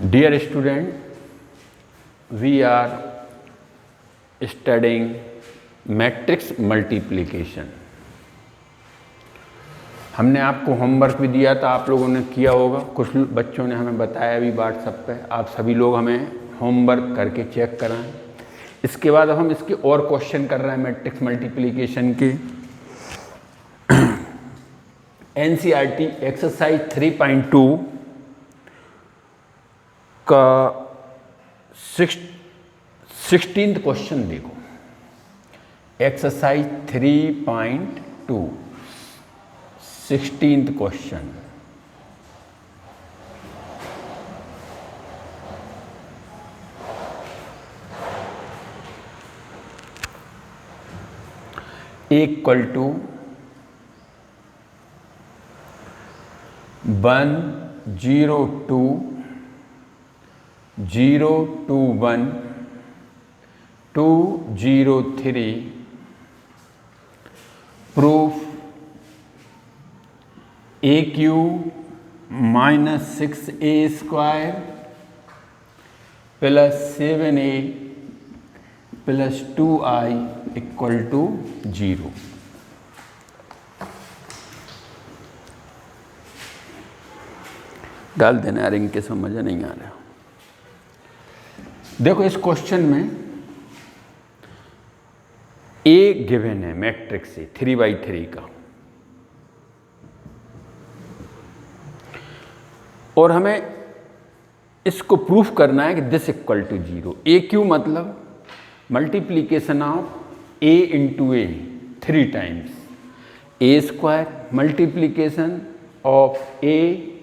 Dear student, we are studying matrix multiplication. हमने आपको homework भी दिया था, आप लोगों ने किया होगा। कुछ बच्चों ने हमें बताया भी व्हाट्सएप पे। आप सभी लोग हमें होमवर्क करके चेक कराएं। इसके बाद अब हम इसके और क्वेश्चन कर रहे हैं मैट्रिक्स मल्टीप्लिकेशन के। एनसीईआरटी एक्सरसाइज 3.2 का 16th क्वेश्चन देखो। Exercise 3.2 16th question. Equal to 1 0 2 0 2 1 2 0 3 proof A Q minus 6a square plus 7a plus 2i equal to 0। डाल देना यार, इनके समझ नहीं आ रहा। देखो इस क्वेश्चन में ए गिवन है मैट्रिक्स से 3/3 का, और हमें इसको प्रूफ करना है कि this equal to 0। A cube मतलब multiplication of A into A 3 times, A square multiplication of A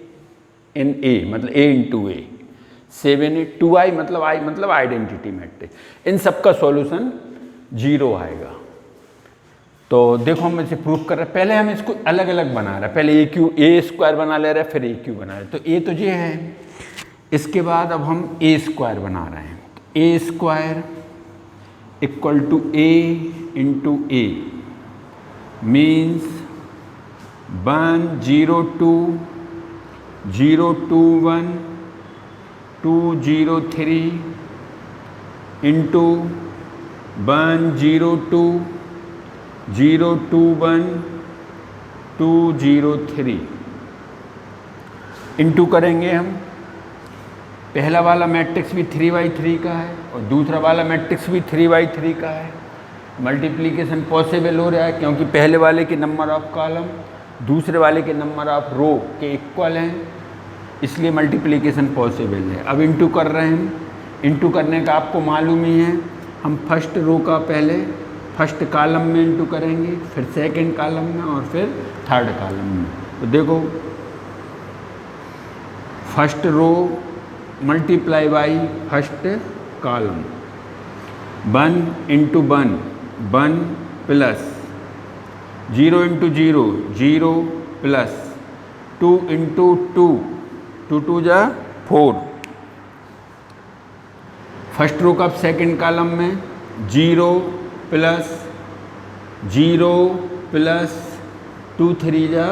in A मतलब A into A, 7a 2i मतलब i मतलब आइडेंटिटी मैट्रिक्स। इन सब का सॉल्यूशन 0 आएगा। तो देखो हम इसे प्रूफ कर रहे हैं। पहले हम इसको अलग अलग बना रहे हैं। पहले ए क्यू ए स्क्वायर बना ले रहे हैं, फिर ए क्यू बना रहे हैं। तो ए तो ये है। इसके बाद अब हम ए स्क्वायर बना रहे हैं। A square equal to A into A means 1 0 2 0 2 1 2 0 3 into 1 0 2 0 2 1 2 0 3 into करेंगे हम। पहला वाला मैट्रिक्स भी 3/3 का है और दूसरा वाला मैट्रिक्स भी 3/3 का है। मल्टीप्लिकेशन पॉसिबल हो रहा है क्योंकि पहले वाले के नंबर ऑफ कॉलम दूसरे वाले के नंबर ऑफ रो के इक्वल हैं, इसलिए मल्टीप्लिकेशन पॉसिबल है। अब इंटू कर रहे हैं। इंटू करने का आपको मालूम ही है। हम फर्स्ट रो का पहले फर्स्ट कॉलम में इंटू करेंगे, फिर सेकंड कॉलम में और फिर थर्ड कॉलम में। तो देखो first row multiply by first column, 1 into 1 1 plus 0 into 0 0 plus 2 into 2 2 2 जा 4। फर्स्ट रो का सेकंड कॉलम में 0 प्लस 0 प्लस 2 3 जा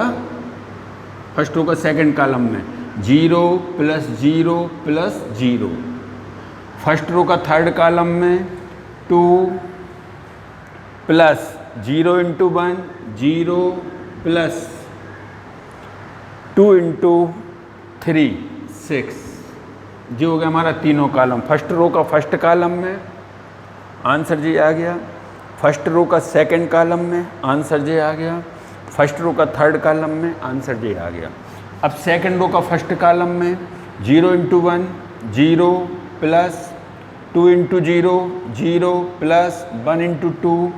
फर्स्ट रो का सेकंड कॉलम में 0 प्लस 0 प्लस 0। फर्स्ट रो का थर्ड कॉलम में 2 प्लस 0 इंटू 1 0 प्लस 2 इंटू 3 6। जो हो गया हमारा तीनों कॉलम। फर्स्ट रो का फर्स्ट कॉलम में आंसर जी आ गया, फर्स्ट रो का सेकंड कॉलम में आंसर जे आ गया, फर्स्ट रो का थर्ड कॉलम में आंसर जे आ गया। अब सेकंड रो का फर्स्ट कॉलम में 0 into 1 0 plus 2 into 0 0 plus 1 into 2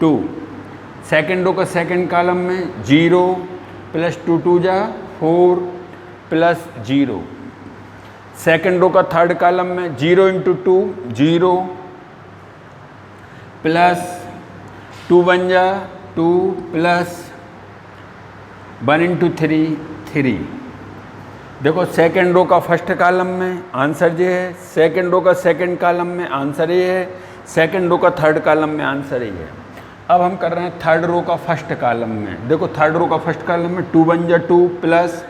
2। Second row का सेकंड कॉलम में 0 प्लस 2 2 जा 4 प्लस 0। सेकंड रो का थर्ड कॉलम में 0 इंटू 2 0 प्लस 2 1 जा 2 प्लस 1 इंटू 3 3। देखो सेकंड रो का फर्स्ट कॉलम में आंसर ये है, सेकंड रो का सेकंड कॉलम में आंसर ये है, सेकंड रो का थर्ड कॉलम में आंसर ये है। अब हम कर रहे हैं थर्ड रो का फर्स्ट कॉलम में। देखो थर्ड रो का फर्स्ट कॉलम में 2 1 जा 2 प्लस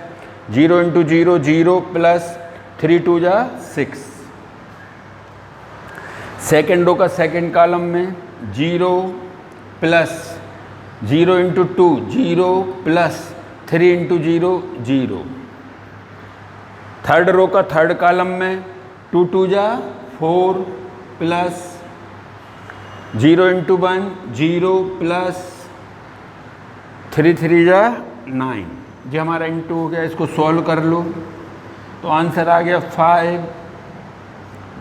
0 इंटू 0 0 प्लस 3 2 जा 6। सेकेंड रो का सेकेंड कॉलम में 0 plus 0 into 2 0 plus 3 into 0 0। Third row का थर्ड कॉलम में 2 2 जा 4 प्लस 0 इंटू 1 0 प्लस 3 3 जा 9। जो हमारा इंटू हो गया, इसको सॉल्व कर लो तो आंसर आ गया 5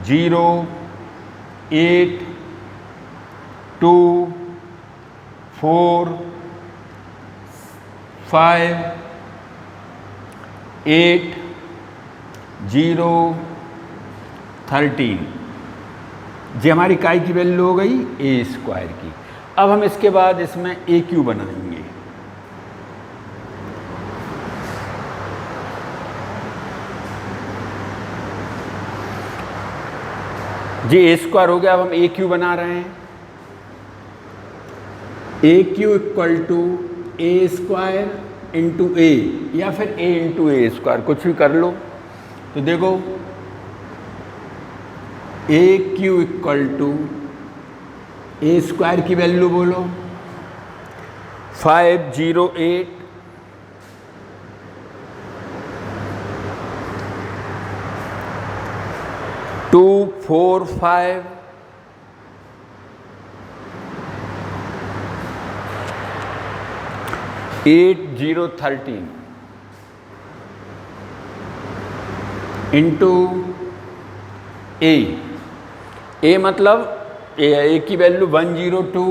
0 8 2 4 5 8 0 13। जी हमारी काई की वैल्यू हो गई ए स्क्वायर की। अब हम इसके बाद इसमें ए क्यू बनाएंगे। जी ए स्क्वायर हो गया। अब हम ए क्यू बना रहे हैं। A cube equal to A square into A या फिर ए इंटू ए स्क्वायर, कुछ भी कर लो। तो देखो A cube equal to A square की वैल्यू बोलो 508 245 8013 इंटू ए मतलब ए की वैल्यू 102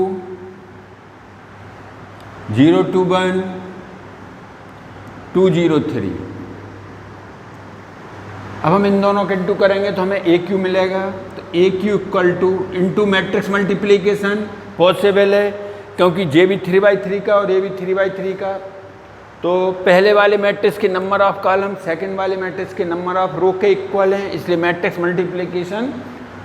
021 203। अब हम इन दोनों के इंटू करेंगे तो हमें ए क्यू मिलेगा। तो A cube equal to into matrix multiplication possible है, क्योंकि जे भी 3/3 का और ए भी 3/3 का। तो पहले वाले मैट्रिक्स के नंबर ऑफ कॉलम सेकंड वाले मैट्रिक्स के नंबर ऑफ रो के इक्वल हैं, इसलिए मैट्रिक्स मल्टीप्लिकेशन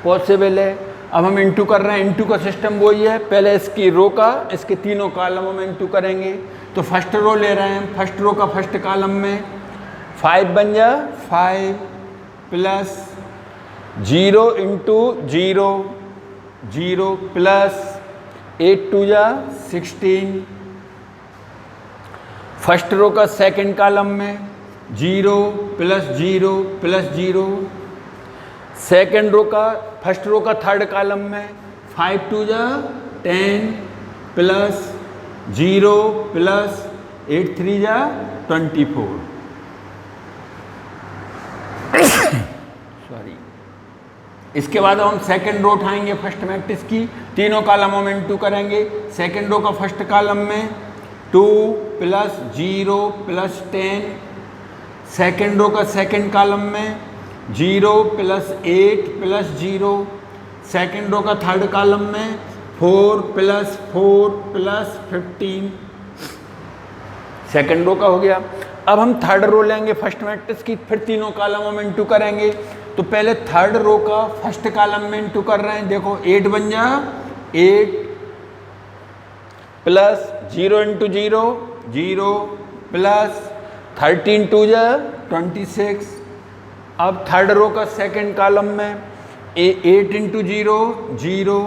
पॉसिबल है। अब हम इंटू कर रहे हैं, इंटू का सिस्टम वही है, पहले इसकी रो का इसके तीनों कॉलमों में इंटू करेंगे। तो फर्स्ट रो ले रहे हैं, फर्स्ट रो का फर्स्ट कॉलम में 5 बन जा 5 प्लस 0 इंटू 0 0 प्लस 8 2 जा 16। फर्स्ट रो का सेकंड कॉलम में 0 प्लस 0 प्लस 0। सेकंड रो का फर्स्ट रो का थर्ड कॉलम में 5 2 जा 10 प्लस 0 प्लस 8 3 जा 24। सॉरी। इसके बाद हम सेकंड रो उठाएंगे फर्स्ट मैट्रिक्स की, तीनों कॉलमों में इंटू करेंगे। सेकंड रो का फर्स्ट कॉलम में 2 प्लस 0 प्लस 10। सेकंड रो का सेकंड कॉलम में 0 प्लस 8 प्लस 0। सेकंड रो का थर्ड कॉलम में 4 प्लस 4 प्लस 15। सेकंड रो का हो गया। अब हम थर्ड रो लेंगे फर्स्ट मैट्रिक्स की, फिर तीनों कॉलमों में इंटू करेंगे। तो पहले थर्ड रो का फर्स्ट कॉलम में इंटू कर रहे हैं। देखो 8 बन जा 8 प्लस 0 इंटू 0 0 प्लस 13 2 जा 26। अब थर्ड रो का सेकंड कॉलम में 8 into 0 0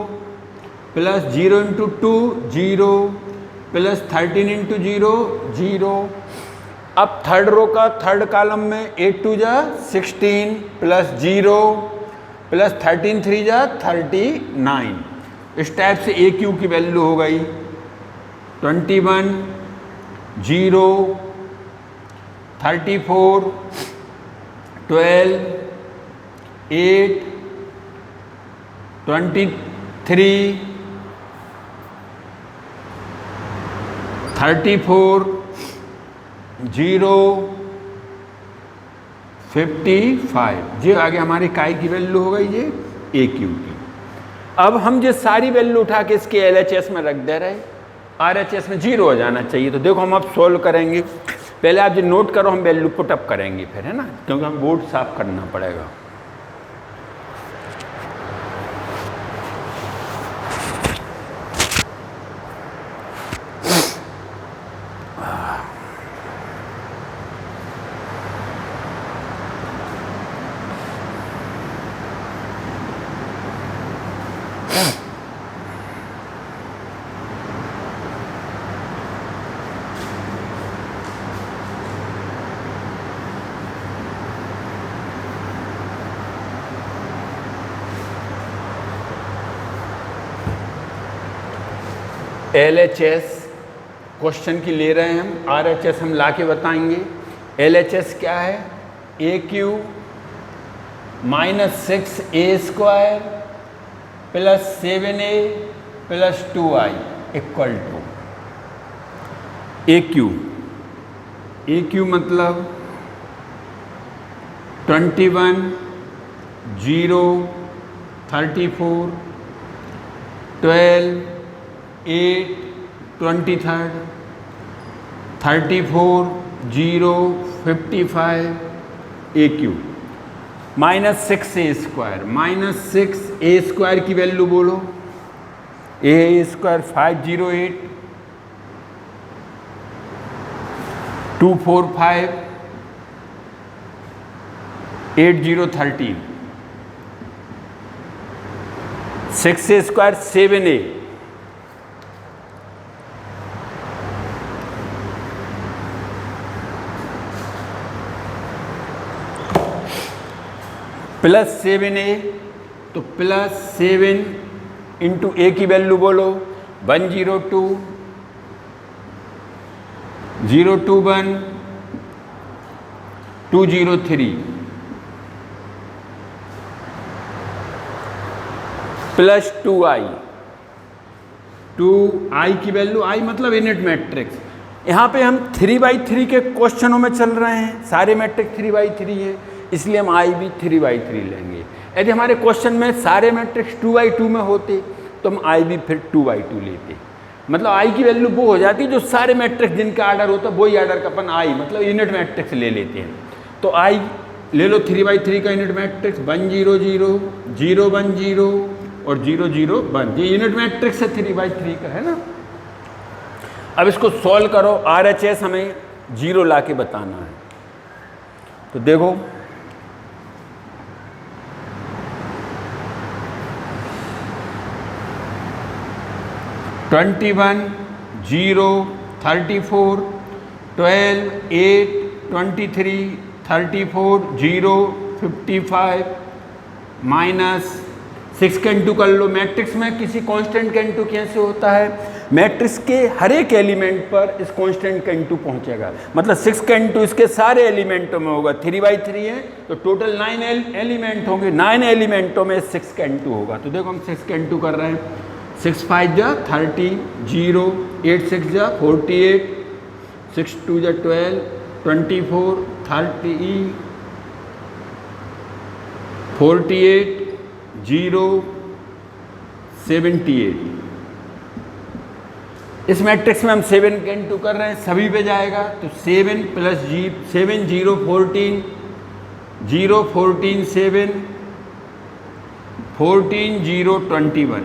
plus 0 into 2 0 plus 13 into 0 0। अब थर्ड रो का थर्ड कॉलम में 8 2 जा 16 प्लस 0 प्लस 13 3 जा 39। इस टाइप से ए क्यू की वैल्यू हो गई 21 0 34 12 8 23 34 0 55। ये आगे हमारी काई की वैल्यू हो गई ये ए क्यू की। अब हम जो सारी वैल्यू उठा के इसके एलएचएस में रख दे रहे, आरएचएस में 0 हो जाना चाहिए। तो देखो हम अब सोल्व करेंगे। पहले आप जो नोट करो, हम वैल्यू पुटअप करेंगे फिर, है ना, क्योंकि हम बोर्ड साफ करना पड़ेगा। LHS क्वेश्चन की ले रहे हैं हम, RHS हम ला के बताएंगे। LHS क्या है? AQ -6A² + 7A + 2I equal to AQ मतलब 21, 0, 34, 12, 8, 23, 34, 0, 55 AQ -6A² की वैल्यू बोलो। A² 508 245 8013 6A² 7A +7A तो +7 इंटू A की वैल्यू बोलो 102 021 203 + 2I की वैल्यू, I मतलब यूनिट मैट्रिक्स। यहाँ पे हम 3/3 के क्वेश्चनों में चल रहे हैं, सारे मैट्रिक्स 3/3 है, इसलिए हम I भी 3/3 लेंगे। यदि हमारे क्वेश्चन में सारे मैट्रिक्स 2/2 में होते तो हम I भी फिर 2/2 लेते। मतलब I की वैल्यू वो हो जाती जो सारे मैट्रिक्स जिनका आर्डर होता है वही आर्डर का अपन I मतलब यूनिट मैट्रिक्स ले लेते हैं। तो I ले लो 3/3 का यूनिट मैट्रिक्स 1 0 0 0 1 0 और 0 0 1, ये यूनिट मैट्रिक्स है 3/3 का, है ना। अब इसको सॉल्व करो, RHS हमें 0 ला के बताना है। तो देखो ट्वेंटी 0 34 12 8 23 34 0 55 -6 का इंटू कर लो। मैट्रिक्स में किसी कांस्टेंट का इंटू कैसे होता है? मैट्रिक्स के हर एक एलिमेंट पर इस कांस्टेंट का इंटू पहुंचेगा, मतलब 6 का इंटू इसके सारे एलिमेंटों में होगा। 3/3 है तो टोटल 9 एलिमेंट होंगे, 9 एलिमेंटों में 6 का इंटू होगा। तो देखो हम 6 का इंटू कर रहे हैं, 6 5 जा 30 0 8 6 जा 48 6 2 जा 12 24 30 48 0 78। इस मैट्रिक्स में हम 7 के इंटू कर रहे हैं, सभी पे जाएगा तो 7 + 7 0 14 0 14 7 14 0 21।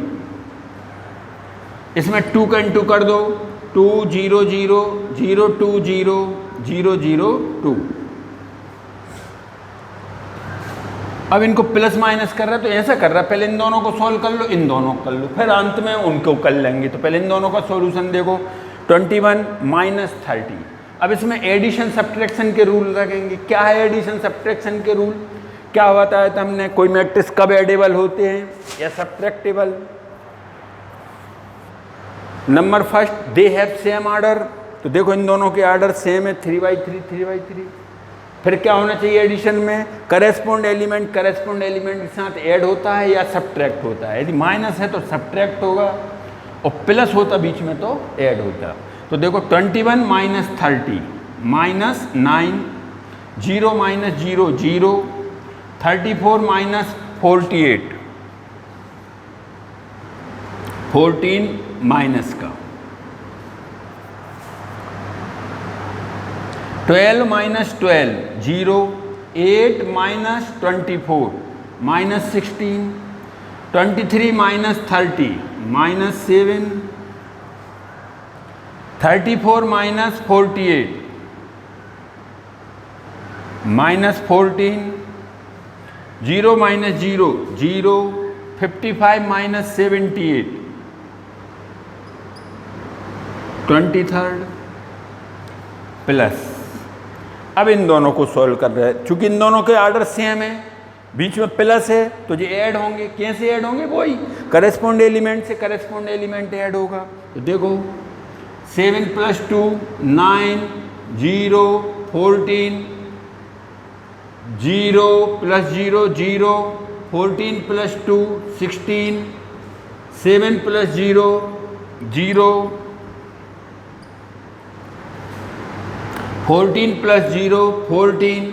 इसमें 2 का इंटू कर दो, 2 0 0 0 2 0 0 0 2। अब इनको प्लस माइनस कर रहा है तो ऐसा कर रहा है, पहले इन दोनों को सॉल्व कर लो, इन दोनों को कर लो, फिर अंत में उनको कर लेंगे। तो पहले इन दोनों का सॉल्यूशन देखो, 21 - 30। अब इसमें एडिशन सब्ट्रैक्शन के रूल रखेंगे। क्या है एडिशन सब्ट्रैक्शन के रूल? क्या बताया था हमने? कोई मैट्रिक्स कब एडेबल होते हैं या subtractable? Number first, they have same order. तो देखो इन दोनों के आर्डर सेम है, 3/3 3/3। फिर क्या होना चाहिए एडिशन में? करेस्पॉन्ड एलिमेंट के साथ ऐड होता है या सब्ट्रैक्ट होता है। यदि माइनस है तो सब्ट्रैक्ट होगा और प्लस होता बीच में तो ऐड होता। तो देखो 21 - 30 -9 0 - 0 0 34 - 48 14 माइनस का 12 - 12 0 8 - 24 -16 23 - 30 -7 34 - 48 -14 0 - 0 0 55 माइनस 78, 23rd प्लस, अब इन दोनों को सॉल्व कर रहे हैं, चूंकि इन दोनों के ऑर्डर सेम है, बीच में प्लस है, तो ये ऐड होंगे। कैसे ऐड होंगे? वही करस्पॉन्ड एलिमेंट से करस्पॉन्ड एलिमेंट ऐड होगा। तो देखो 7 + 2 9, 0 14, 0 + 0 0, 14 + 2 16, 7 + 0 0, 14 + 0 14,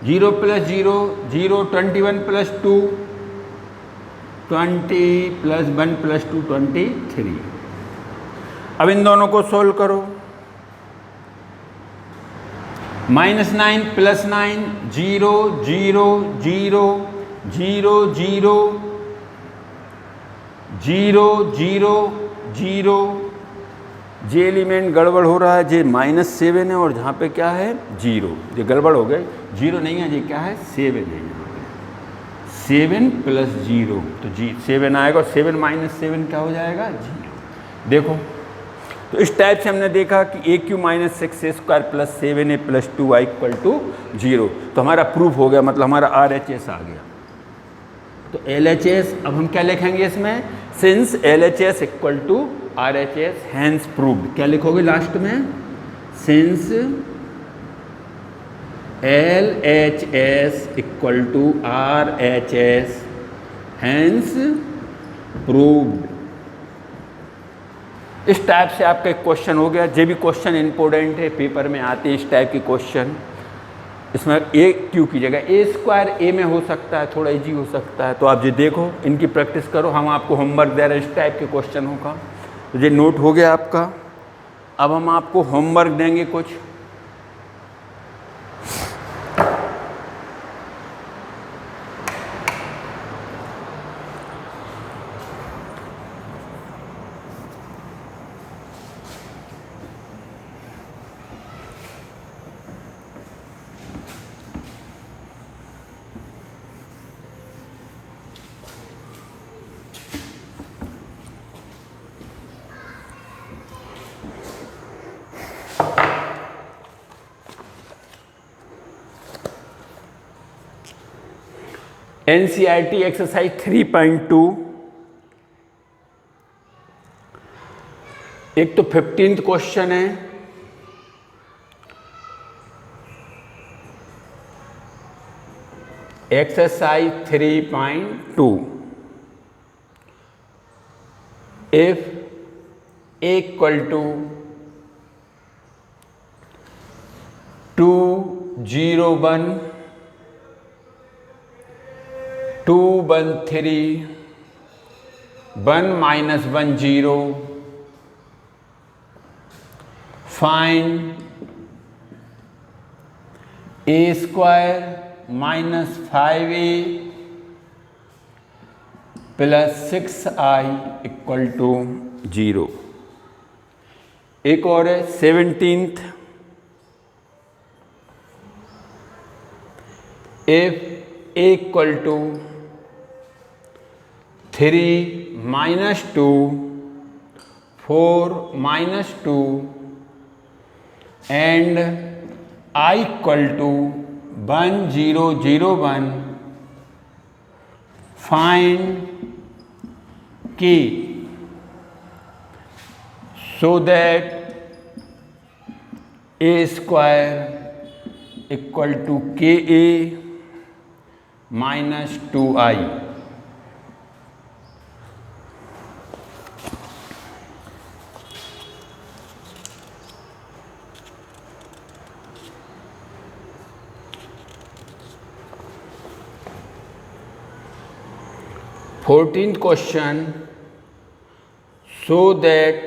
0 + 0 0, 21 + 2 20, +1 + 2 23। अब इन दोनों को सोल्व करो। -9 + 9 0 0 0 0 0 0 0 0, जे एलिमेंट गड़बड़ हो रहा है, जे -7 है और जहाँ पे क्या है 0, ये गड़बड़ हो गए। 0 नहीं है, ये क्या है 7 है, यहाँ पे 7 + 0, तो 7 आएगा, और 7 - 7 क्या हो जाएगा 0। देखो, तो इस टाइप से हमने देखा कि AQ - 6A² + 7A + 2I = 0। तो हमारा प्रूफ हो गया, मतलब हमारा RHS आ गया। तो LHS अब हम क्या लिखेंगे इसमें? Since LHS = RHS hence proved. क्या लिखोगे लास्ट में? Since LHS = RHS hence proved. इस टाइप से आपका एक क्वेश्चन हो गया। जो भी क्वेश्चन इंपॉर्टेंट है, पेपर में आते हैं इस टाइप के क्वेश्चन। इसमें AQ की जगह A² में हो सकता है, थोड़ा इजी हो सकता है। तो आप ये देखो, इनकी प्रैक्टिस करो। हम आपको होमवर्क दे रहे हैं इस टाइप के क्वेश्चन होगा। तो ये नोट हो गया आपका। अब हम आपको होमवर्क देंगे कुछ। NCERT exercise 3.2। एक तो 15th क्वेश्चन है, exercise 3.2। If A = 2 0 1 2 1 3 1 - 1 0, find A² - 5A + 6I = 0। एक और है 17th। if A = 3 - 2 4 - 2 and I = 1 0 0 1, find K so that A² = KA - 2I। Fourteenth question, so that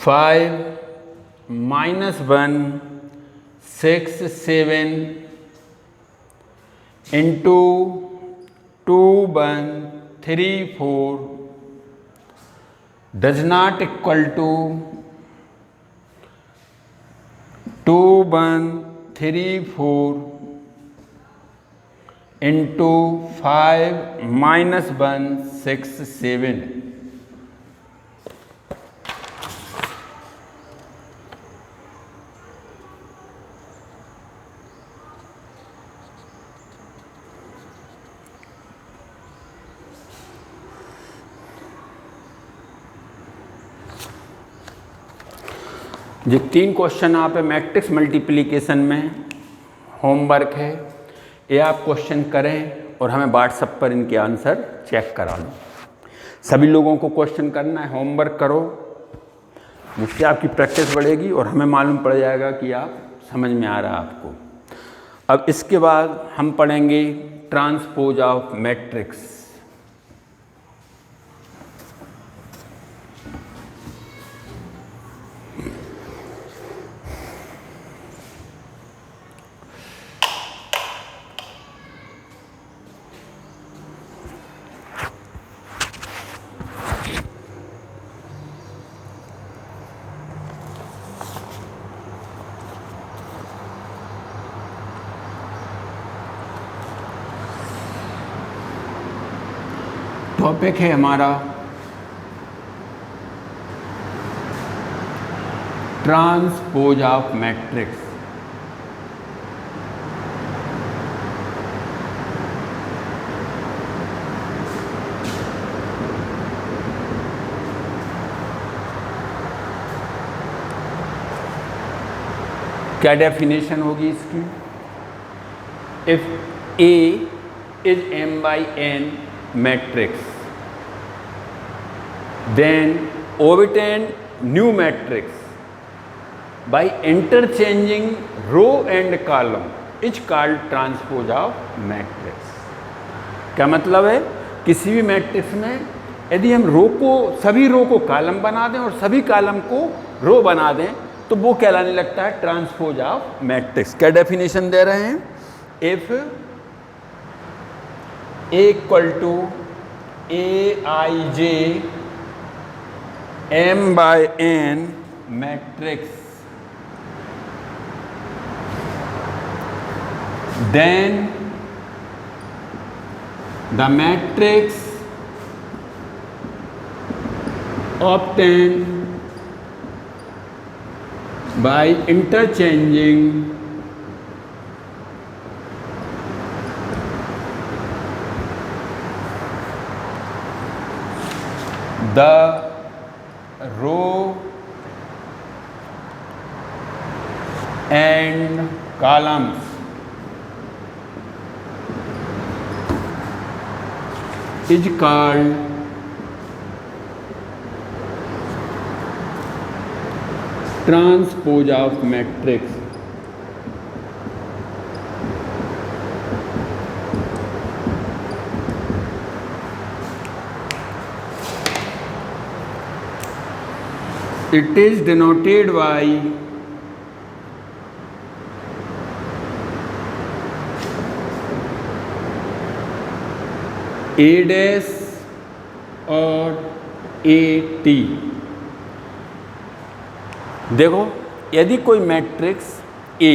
five -1 6 7 into 2 1 3 4 does not equal to 2 1 3 4 into 5 minus 1 6 7। ये 3 question आप matrix multiplication में homework है, ये आप question करें और हमें व्हाट्सएप पर इनके आंसर चेक करा लो। सभी लोगों को क्वेश्चन करना है, होमवर्क करो, मुझसे आपकी प्रैक्टिस बढ़ेगी और हमें मालूम पड़ जाएगा कि आप समझ में आ रहा है आपको। अब इसके बाद हम पढ़ेंगे ट्रांसपोज ऑफ मैट्रिक्स। टॉपिक है हमारा ट्रांसपोज ऑफ मैट्रिक्स। क्या डेफिनेशन होगी इसकी? If A is m by n matrix, then obtain new matrix by interchanging row and column is called transpose of matrix। क्या मतलब है? किसी भी मैट्रिक्स में यदि हम रो को, सभी रो को कॉलम बना दें और सभी कॉलम को रो बना दें तो वो कहलाने लगता है ट्रांसपोज ऑफ मैट्रिक्स। क्या डेफिनेशन दे रहे हैं? If A equal to Aij m by n matrix, then the matrix obtained by interchanging the row and columns is called transpose of matrix। It is denoted by A dash और AT। देखो, यदि कोई matrix A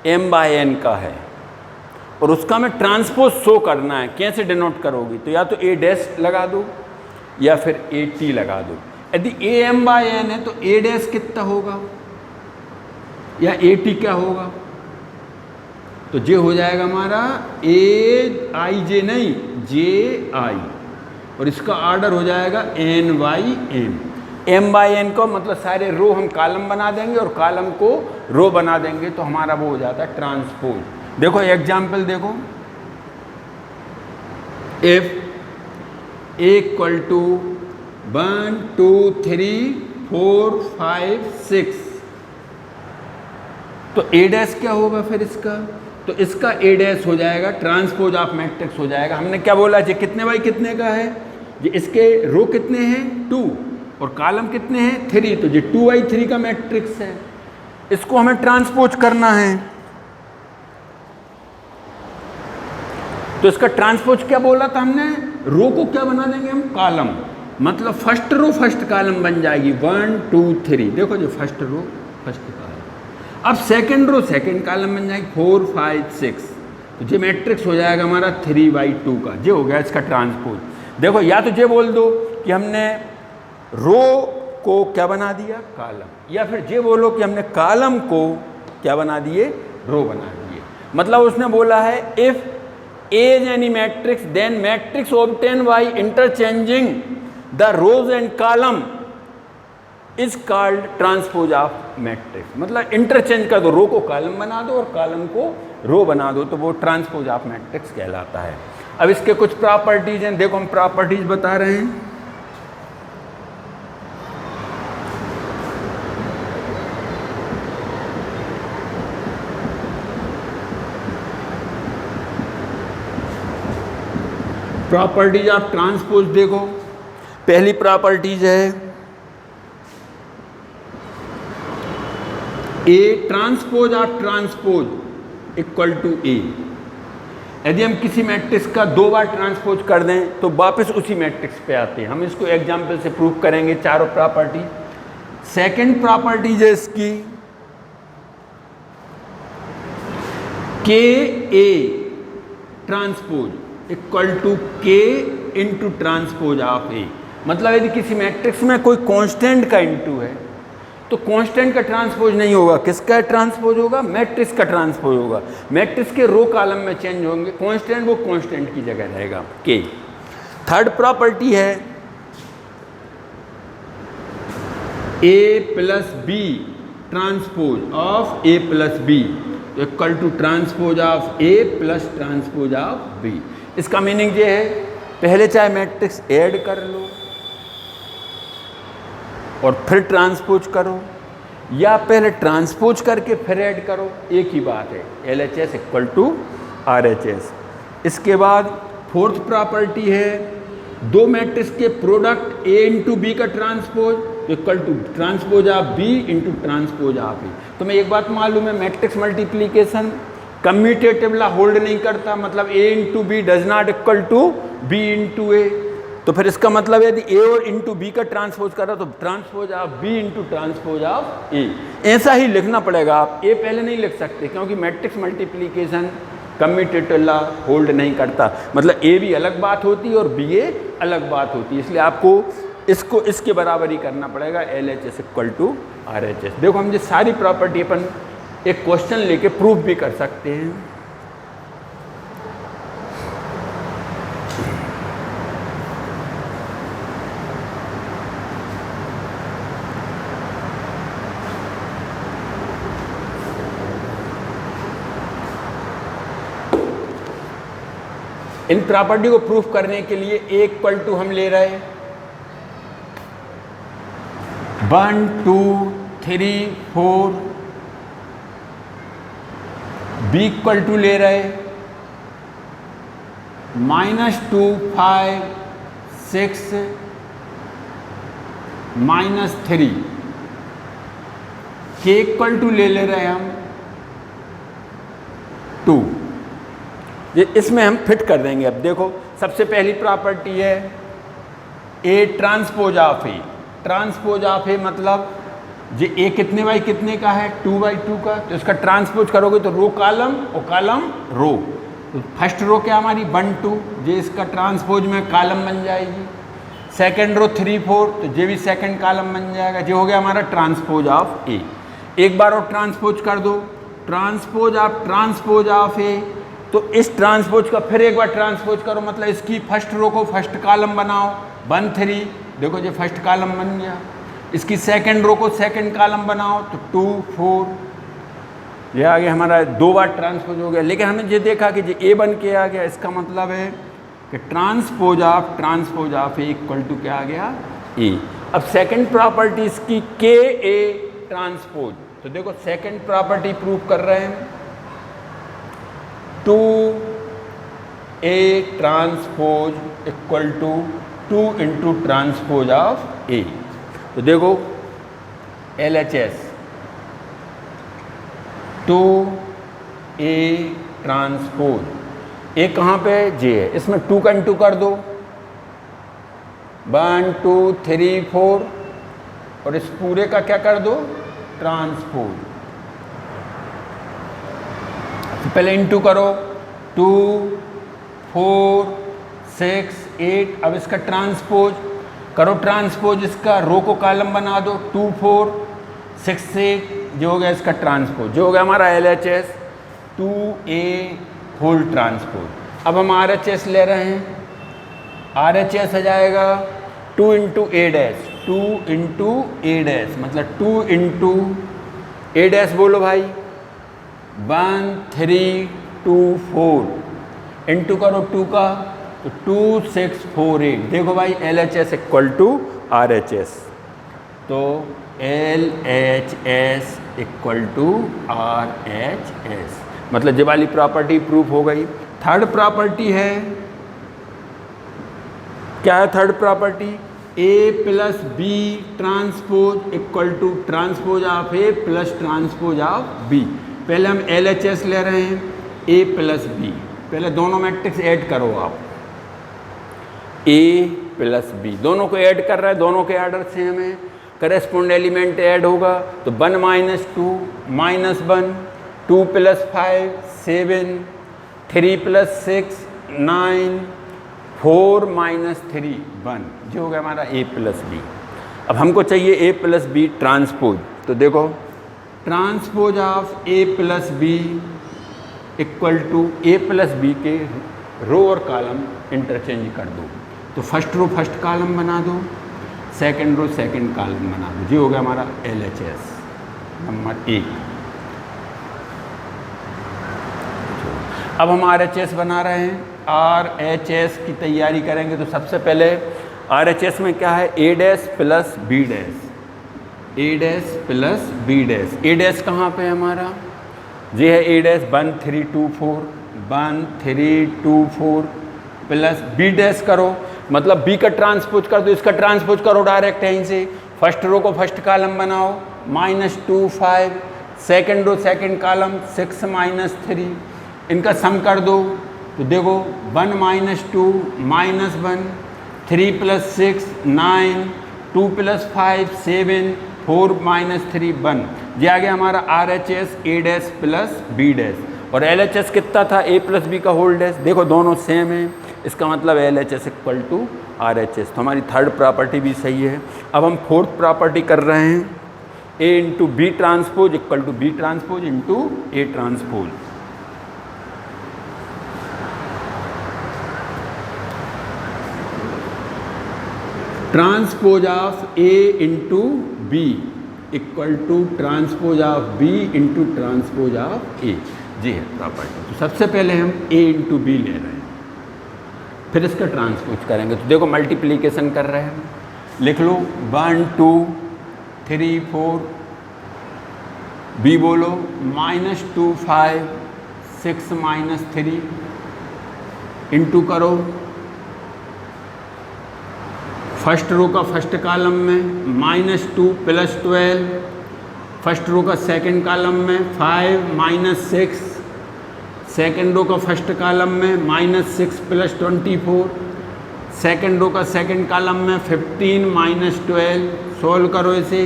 m by n का है और उसका मैं transpose show करना है, कैसे डिनोट करोगी? तो या तो A डैश लगा दो या फिर AT लगा दो। यदि A m by n है तो A डैश कितना होगा या AT क्या होगा? तो ये हो जाएगा हमारा Aij नहीं Ji, और इसका ऑर्डर हो जाएगा n by m। m by n को मतलब सारे रो हम कॉलम बना देंगे और कॉलम को रो बना देंगे तो हमारा वो हो जाता है ट्रांसपोज। देखो एग्जाम्पल देखो, इफ A इक्वल टू 1 2 3 4 5 6, तो A डैश क्या होगा फिर इसका? तो इसका A डैश हो जाएगा ट्रांसपोज ऑफ मैट्रिक्स हो जाएगा। हमने क्या बोला? ये कितने बाई कितने का है? ये इसके रो कितने हैं? 2 और कॉलम कितने हैं? 3, तो ये 2 by 3 का मैट्रिक्स है, इसको हमें ट्रांसपोज करना है। तो इसका ट्रांसपोज क्या बोला था हमने? रो को क्या बना देंगे हम? कॉलम, मतलब फर्स्ट रो फर्स्ट कॉलम बन जाएगी 1 2 3। देखो जो फर्स्ट रो फर्स्ट कॉलम। अब सेकंड रो सेकंड कॉलम बन जाएगी 4 5 6, तो ये मैट्रिक्स हो जाएगा हमारा 3/2 का। ये हो गया इसका ट्रांसपोज। देखो या तो ये बोल दो कि हमने रो को क्या बना दिया, कॉलम, या फिर ये बोलो कि हमने कॉलम को क्या बना दिए, रो बना दिए। मतलब उसने बोला है if A is any matrix then matrix obtained by interchanging the rows and column is called transpose of matrix। मतलब इंटरचेंज कर दो, रो को कॉलम बना दो और कॉलम को रो बना दो, तो वो ट्रांसपोज ऑफ मैट्रिक्स कहलाता है। अब इसके कुछ प्रॉपर्टीज हैं, देखो हम प्रॉपर्टीज बता रहे हैं। प्रॉपर्टीज ऑफ ट्रांसपोज देखो, पहली प्रॉपर्टीज है A transpose of transpose equal to A. यदि हम किसी मैट्रिक्स का 2 बार ट्रांसपोज कर दें तो वापस उसी मैट्रिक्स पे आते हैं। हम इसको एग्जाम्पल से प्रूव करेंगे चारों प्रॉपर्टी। सेकंड प्रॉपर्टीज है इसकी के ए ट्रांसपोज इक्वल टू के इंटू ट्रांसपोज ऑफ ए। मतलब यदि किसी मैट्रिक्स में कोई कांस्टेंट का इंटू है तो कांस्टेंट का ट्रांसपोज नहीं होगा, किसका ट्रांसपोज होगा, मैट्रिक्स का ट्रांसपोज होगा। मैट्रिक्स के रो कॉलम में चेंज होंगे, कांस्टेंट वो कांस्टेंट की जगह रहेगा के। थर्ड प्रॉपर्टी है A plus B transpose of A plus B equal to transpose of A plus transpose of B. इसका मीनिंग ये है, पहले चाहे मैट्रिक्स ऐड कर लो और फिर ट्रांसपोज करो, या पहले ट्रांसपोज करके फिर ऐड करो, एक ही बात है, LHS इक्वल टू RHS। इसके बाद फोर्थ प्रॉपर्टी है दो मैट्रिक्स के प्रोडक्ट A इंटू बी का transpose equal to transpose of B into transpose of A। तो मैं एक बात मालूम है, matrix multiplication commutative law hold नहीं करता, मतलब A into B does not equal to B into A. तो फिर इसका मतलब यदि A और इंटू बी का ट्रांसपोज कर रहा तो transpose of B into transpose of A। ऐसा ही लिखना पड़ेगा, आप A पहले नहीं लिख सकते क्योंकि matrix multiplication commutative law hold नहीं करता। मतलब A भी अलग बात होती है और BA अलग बात होती है, इसलिए आपको इसको इसके बराबर ही करना पड़ेगा, LHS इक्वल टू RHS। देखो हम ये सारी प्रॉपर्टी अपन एक क्वेश्चन लेके प्रूफ भी कर सकते हैं। इन प्रॉपर्टी को प्रूफ करने के लिए A इक्वल टू हम ले रहे हैं 1 2 3 4, B इक्वल टू ले रहे -2 5 6 -3, K इक्वल टू ले रहे हैं हम 2। ये इसमें हम फिट कर देंगे। अब देखो सबसे पहली प्रॉपर्टी है A transpose of A। Transpose of A मतलब जे A कितने बाई कितने का है, 2/2 का, तो इसका ट्रांसपोज करोगे तो रो कॉलम और कॉलम रो। तो फर्स्ट रो क्या हमारी 1 2, जे इसका ट्रांसपोज में कॉलम बन जाएगी। सेकंड रो 3 4, तो जे भी सेकंड कॉलम बन जाएगा। जो हो गया हमारा ट्रांसपोज ऑफ A। एक बार और ट्रांसपोज कर दो, ट्रांसपोज ऑफ A। तो इस ट्रांसपोज का फिर एक बार ट्रांसपोज करो, मतलब इसकी फर्स्ट रो को फर्स्ट कॉलम बनाओ 1 3, देखो ये फर्स्ट कॉलम बन गया। इसकी सेकंड रो को सेकंड कॉलम बनाओ तो 2 4, ये आ गया हमारा 2 बार ट्रांसपोज हो गया। लेकिन हमने ये देखा कि ये A बन के आ गया, इसका मतलब है कि transpose of A equal to क्या आ गया, A। अब सेकंड प्रॉपर्टी इसकी के A ट्रांसपोज, तो देखो सेकंड प्रॉपर्टी प्रूव कर रहे हैं 2A transpose equal to 2 into transpose of A। तो देखो LHS 2A ट्रांसपोज, A कहाँ पे, J है, इसमें 2 का इंटू कर दो 1 2 3 4, और इस पूरे का क्या कर दो ट्रांसपोज। तो पहले इंटू करो 2 4 6 8। अब इसका ट्रांसपोज करो, ट्रांसपोज इसका रो को कॉलम बना दो 2 4 6 8, जो हो गया इसका ट्रांसपोज, जो हो गया हमारा LHS 2A होल ट्रांसपोज। अब हम RHS ले रहे हैं, RHS आ जाएगा 2 into A dash, 2 into A dash मतलब 2 इंटू A डैश बोलो भाई 1 3 2 4 इंटू करो 2 का तो 2 6 4 8। देखो भाई LHS इक्वल टू RHS, तो LHS इक्वल टू RHS मतलब ये वाली प्रॉपर्टी प्रूफ हो गई। थर्ड प्रॉपर्टी है, क्या है third property? A plus B transpose equal to transpose of A plus transpose of B। पहले हम LHS ले रहे हैं A प्लस B, पहले दोनों मैट्रिक्स ऐड करो आप, A प्लस B दोनों को ऐड कर रहा है, दोनों के ऑर्डर से हमें करेस्पोंड एलिमेंट ऐड होगा तो 1 minus 2 minus 1, 2 plus 5 7, 3 plus 6 9, 4 minus 3 1, जो हो गया हमारा A प्लस बी। अब हमको चाहिए A प्लस बी ट्रांसपोज, तो देखो transpose of A plus B equal to A plus B के रो और कॉलम इंटरचेंज कर दो, तो फर्स्ट रो फर्स्ट कॉलम बना दो, सेकंड रो सेकंड कॉलम बना दो, जो हो गया हमारा LHS नंबर 1। अब हम RHS बना रहे हैं, RHS की तैयारी करेंगे तो सबसे पहले RHS में क्या है A dash plus B dash, A dash plus B dash. A dash कहाँ पे है हमारा? ये है A dash 1 3 2 4 1 3 2 4 plus B dash करो मतलब B का ट्रांसपोज कर दो, इसका ट्रांसपोज करो डायरेक्ट यहीं से, फर्स्ट रो को फर्स्ट कॉलम बनाओ -2 5, second row second column 6 minus 3, इनका सम कर दो तो देखो 1 minus 2 minus 1, 3 plus 6 9, 2 plus 5 7, 4 minus 3 1, ये आ गया हमारा RHS A dash plus B dash. और LHS कितना था? A प्लस बी का होल डैश। देखो दोनों सेम है, इसका मतलब LHS इक्वल टू RHS, तो हमारी थर्ड प्रॉपर्टी भी सही है। अब हम फोर्थ प्रॉपर्टी कर रहे हैं, A into B transpose equal to B transpose into A transpose. Transpose of A into B equal to transpose of B into transpose of A, जी है प्रॉपर्टी। तो सबसे पहले हम A इंटू बी ले रहे हैं, फिर इसका ट्रांसपोज करेंगे, तो देखो मल्टीप्लिकेशन कर रहे हैं, लिख लो 1 2 3 4, B बोलो -2 5 6 माइनस 3, इंटू करो फर्स्ट रो का फर्स्ट कॉलम में -2 प्लस 12, फर्स्ट रो का सेकंड कॉलम में 5 माइनस 6, सेकंड रो का फर्स्ट कॉलम में -6 प्लस 24, सेकंड रो का सेकंड कॉलम में 15 माइनस 12, सोल्व करो इसे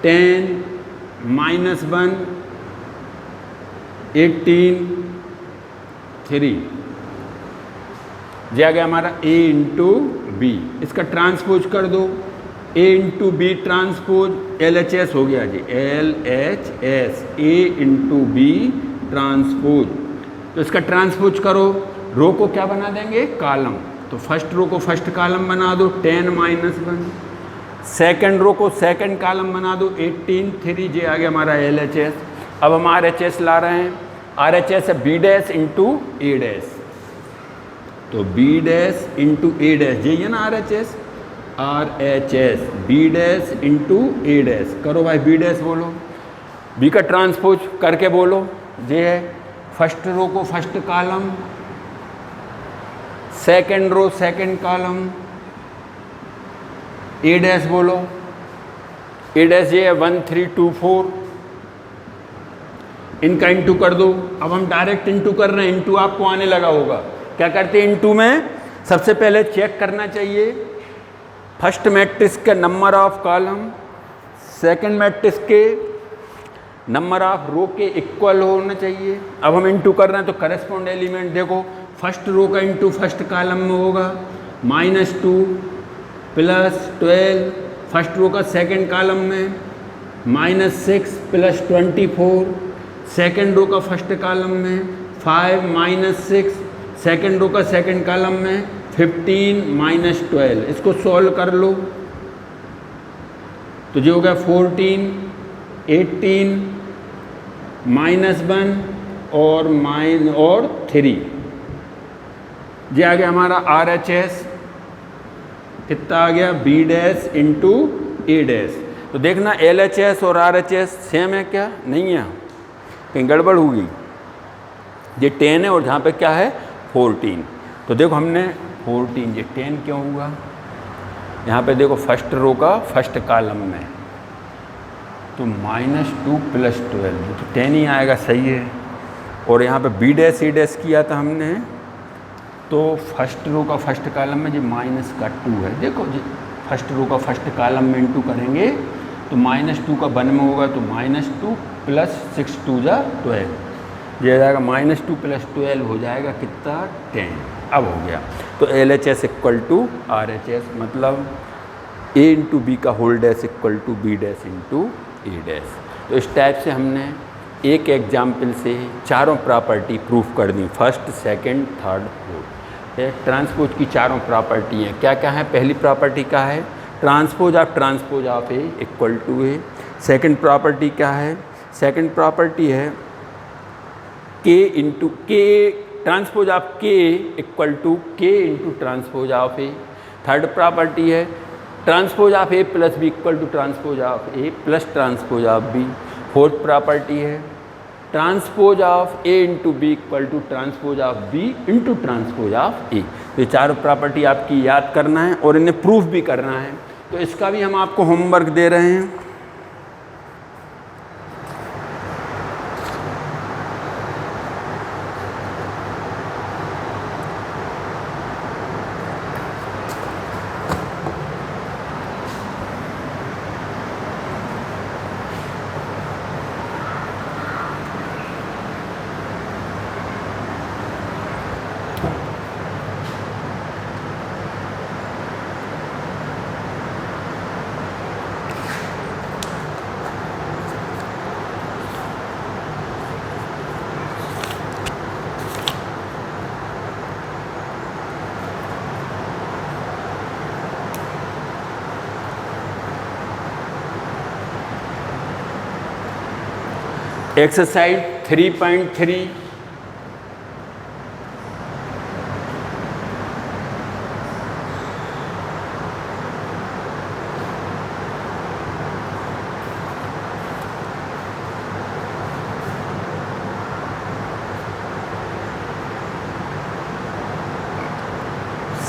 10 माइनस 1 18 3, ये आ गया हमारा A इंटू बी। इसका ट्रांसपोज कर दो, A into B transpose LHS हो गया जी, LHS A into B transpose. तो इसका ट्रांसपोज करो, रो को क्या बना देंगे? कॉलम, तो फर्स्ट रो को फर्स्ट कॉलम बना दो 10 माइनस 1, सेकंड रो को सेकंड कॉलम बना दो 18 3, ये आ गया हमारा LHS। अब हम RHS ला रहे हैं, RHS है B dash into A dash, तो B dash into A dash, यही है ना RHS, RHS B dash into A dash. करो भाई B डैश बोलो, B का ट्रांसपोज करके बोलो, ये है फर्स्ट रो को first column, second row second column, A dash बोलो, A डैश ये है 1 3 2 4, इनका इंटू कर दो। अब हम डायरेक्ट इंटू कर रहे हैं, इंटू आपको आने लगा होगा, क्या करते हैं इंटू में? सबसे पहले चेक करना चाहिए फर्स्ट मैट्रिक्स का number of column, second matrix के नंबर ऑफ रो के इक्वल होना चाहिए। अब हम इंटू कर रहे हैं तो करस्पॉन्ड एलिमेंट देखो, फर्स्ट रो का इंटू फर्स्ट कॉलम में होगा -2 + 12, फर्स्ट रो का सेकंड कॉलम में -6 + 24, सेकंड रो का फर्स्ट कॉलम में 5 - 6, सेकंड रो का सेकंड कॉलम में 15 - 12। इसको सॉल्व कर लो तो जो हो गया 14, 18 -1 और 3। ये आ गया हमारा RHS, कितना आ गया B dash into A dash. तो देखना LHS और RHS सेम है क्या, नहीं है, कहीं गड़बड़ होगी। ये 10 है और जहाँ पे क्या है 14। तो देखो हमने 14, ये 10 क्यों हुआ, यहाँ पे देखो फर्स्ट रो का फर्स्ट कॉलम में तो -2 + 12 तो 10 ही आएगा, सही है। और यहाँ पे B डैश A डैश किया था हमने तो फर्स्ट रो का फर्स्ट कॉलम में जो -2 है, देखो जी फर्स्ट रो का फर्स्ट कॉलम में इंटू करेंगे तो -2 का 1 में होगा तो -2 + 6 × 2 = 12, ये जाएगा -2 + 12 हो जाएगा कितना 10। अब हो गया तो LHS = RHS, मतलब A × B का whole dash = B dash × A dash. तो इस टाइप से हमने एक एग्जाम्पल से चारों प्रॉपर्टी प्रूफ कर दी, first, second, third, fourth. Transpose की चारों प्रॉपर्टी हैं, क्या क्या है। पहली प्रॉपर्टी क्या है, transpose of A = A। Second property क्या है, सेकंड प्रॉपर्टी है K × K, transpose of K = K × transpose of A। Third property है transpose of A + B = transpose of A + transpose of B। Fourth property है transpose of A × B = transpose of B × transpose of A। तो ये चारों property आपकी याद करना है और इन्हें प्रूफ भी करना है। तो इसका भी हम आपको होमवर्क दे रहे हैं। एक्सरसाइज 3.3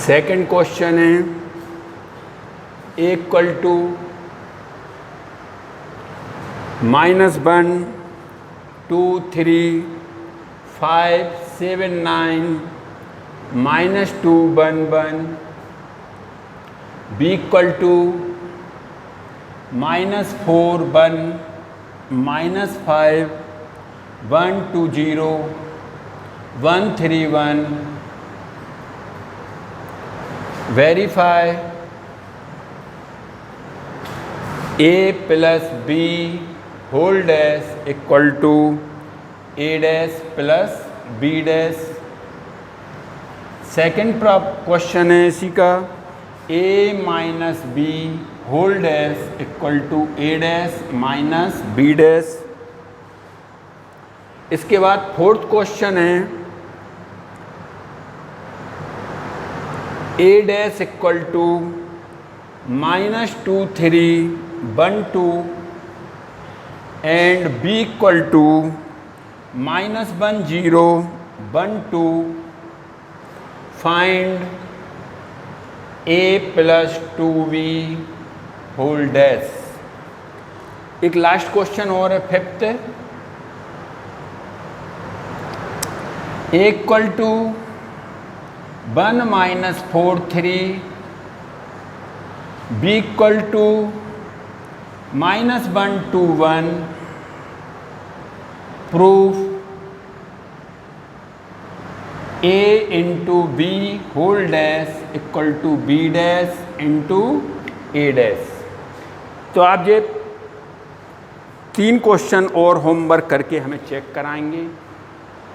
सेकंड क्वेश्चन है A = -1 2 3 5 7 9 -2 1 1। B = -4 1 -5 1 2 0 1 3 1। Verify A + B whole dash = A dash + B dash. Second question है इसी का A - B whole dash = A dash - B dash. इसके बाद फोर्थ क्वेश्चन है A dash = -2 3 1 2 and B = -1 0 1 2। Find A + 2B whole dash. एक last question और है, fifth. A = 1 - 4 3 B = -1 2 1 proof a into B whole dash equal to B dash into A dash. तो आप ये 3 question और होमवर्क करके हमें चेक कराएंगे।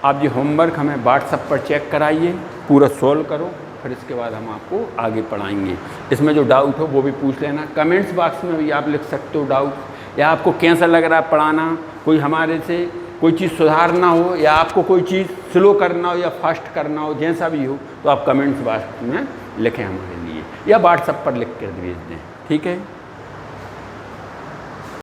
आप ये होमवर्क हमें व्हाट्सएप पर चेक कराइए, पूरा सोल्व करो, फिर इसके बाद हम आपको आगे पढ़ाएंगे। इसमें जो डाउट हो वो भी पूछ लेना, कमेंट्स बॉक्स में भी आप लिख सकते हो डाउट, या आपको कैसा लग रहा है पढ़ाना, कोई हमारे से कोई चीज़ सुधारना हो, या आपको कोई चीज़ स्लो करना हो या फास्ट करना हो, जैसा भी हो तो आप कमेंट्स बॉक्स में लिखें हमारे लिए, या व्हाट्सएप पर लिख कर भेज दें। ठीक है।